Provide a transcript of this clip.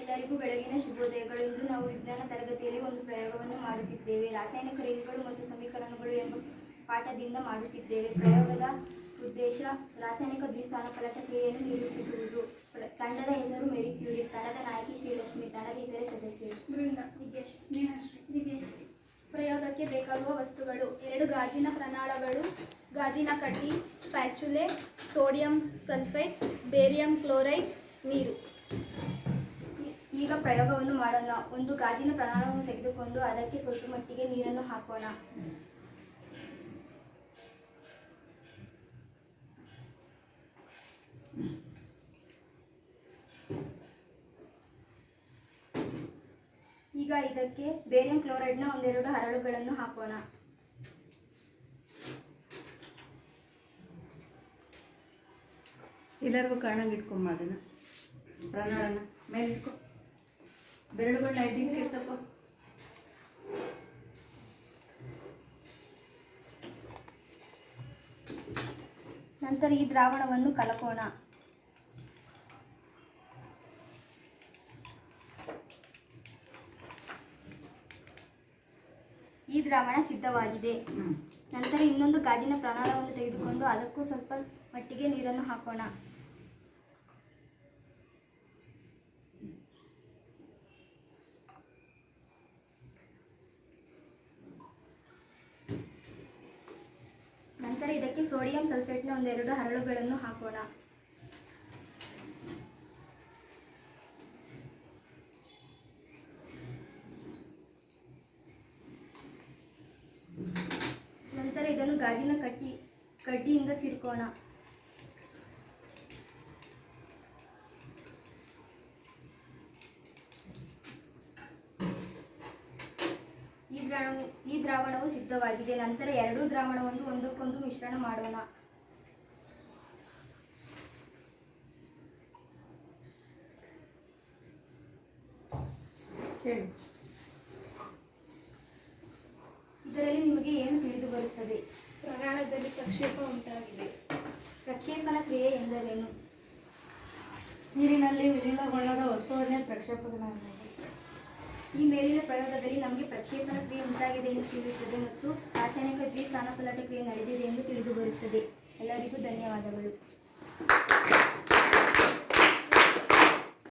ಎಲ್ಲರಿಗೂ ಬೆಳಗಿನ ಶುಭೋದಯಗಳು. ಇಂದು ನಾವು ವಿಜ್ಞಾನ ತರಗತಿಯಲ್ಲಿ ಒಂದು ಪ್ರಯೋಗವನ್ನು ಮಾಡುತ್ತಿದ್ದೇವೆ. ರಾಸಾಯನಿಕ ರೇಖೆಗಳು ಮತ್ತು ಸಮೀಕರಣಗಳು ಎಂಬ ಪಾಠದಿಂದ ಮಾಡುತ್ತಿದ್ದೇವೆ. ಪ್ರಯೋಗದ ಉದ್ದೇಶ ರಾಸಾಯನಿಕ ದ್ವಿಸ್ಥಾನಪಲ್ಲಟ ಕ್ರಿಯೆಯನ್ನು ನಿರೂಪಿಸುವುದು. ತಂಡದ ಹೆಸರು ಮೇರಿ ಕ್ಯೂರಿ, ತಂಡದ ನಾಯಕಿ ಶ್ರೀಲಕ್ಷ್ಮಿ, ತಂಡದ ಇತರೆ ಸದಸ್ಯರು ಬೃಂದ, ವಿದ್ಯಾಶ್ರೀ, ನೇಹಶ್ರೀ, ದಿವ್ಯಶ್ರೀ. ಪ್ರಯೋಗಕ್ಕೆ ಬೇಕಾಗುವ ವಸ್ತುಗಳು: 2 ಗಾಜಿನ ಪ್ರನಾಳಗಳು, ಗಾಜಿನ ಕಡ್ಡಿ, ಸ್ಪ್ಯಾಚುಲೆ, ಸೋಡಿಯಂ ಸಲ್ಫೇಟ್, ಬೇರಿಯಂ ಕ್ಲೋರೈಡ್, ನೀರು. ಈಗ ಪ್ರಯೋಗವನ್ನು ಮಾಡೋಣ. ಒಂದು ಗಾಜಿನ ಪ್ರಮಾಣವನ್ನು ತೆಗೆದುಕೊಂಡು ಅದಕ್ಕೆ ಸ್ವಲ್ಪ ಮಟ್ಟಿಗೆ ನೀರನ್ನು ಹಾಕೋಣ. ಈಗ ಇದಕ್ಕೆ ಬೇರಿಯಂ ಕ್ಲೋರೈಡ್ನ ಒಂದೆರಡು ಹರಳುಗಳನ್ನು ಹಾಕೋಣ. ಎಲ್ಲರಿಗೂ ಕಾಣಂಗೆ ಇಟ್ಕೊಂಬ ಅದನ್ನು ಪ್ರಮಾಣನ ಮೇಲೆ ಇಟ್ಕೊ. ಬೆರಳುಗಳನ್ನ ಎದ್ದಿಕ್ಕೆ ಇರ್ತಪ್ಪ. ನಂತರ ಈ ದ್ರಾವಣವನ್ನು ಕಲಕೋಣ. ಈ ದ್ರಾವಣ ಸಿದ್ಧವಾಗಿದೆ. ನಂತರ ಇನ್ನೊಂದು ಗಾಜಿನ ಪ್ರಮಾಣವನ್ನು ತೆಗೆದುಕೊಂಡು ಅದಕ್ಕೂ ಸ್ವಲ್ಪ ಮಟ್ಟಿಗೆ ನೀರನ್ನು ಹಾಕೋಣ. ನಂತರ ಇದಕ್ಕೆ ಸೋಡಿಯಂ ಸಲ್ಫೇಟ್ನ ಒಂದೆರಡು ಹರಳುಗಳನ್ನು ಹಾಕೋಣ. ನಂತರ ಇದನ್ನು ಗಾಜಿನ ಕಡ್ಡಿಯಿಂದ ತಿರ್ಕೋಣ. ಈ ದ್ರಾವಣವು ಸಿದ್ಧವಾಗಿದೆ. ನಂತರ ಎರಡೂ ದ್ರಾವಣವನ್ನು ಒಂದಕ್ಕೊಂದು ಮಿಶ್ರಣ ಮಾಡೋಣ. ಇದರಲ್ಲಿ ನಿಮಗೆ ಏನು ತಿಳಿದು ಬರುತ್ತದೆ? ಪ್ರಮಾಣದಲ್ಲಿ ಪ್ರಕ್ಷೇಪ ಉಂಟಾಗಿದೆ. ಪ್ರಕ್ಷೇಪಣ ಕ್ರಿಯೆ ಎಂದರೇನು? ನೀರಿನಲ್ಲಿ ವಿಲೀನಗೊಳ್ಳದ ವಸ್ತುವನ್ನೇ ಪ್ರಕ್ಷೇಪಣೆ. ಈ ಮೇಲಿನ ಪ್ರಯೋಗದಲ್ಲಿ ನಮಗೆ ಪ್ರಕ್ಷೇಪಣ ಕ್ರಿಯೆ ಉಂಟಾಗಿದೆ ಎಂದು ತಿಳಿಯುತ್ತದೆ ಮತ್ತು ರಾಸಾಯನಿಕ ದ್ವಿಸ್ಥಾನಪಲ್ಲಟ ಕ್ರಿಯೆ ನಡೆದಿದೆ ಎಂದು ತಿಳಿದು ಬರುತ್ತದೆ. ಎಲ್ಲರಿಗೂ ಧನ್ಯವಾದಗಳು.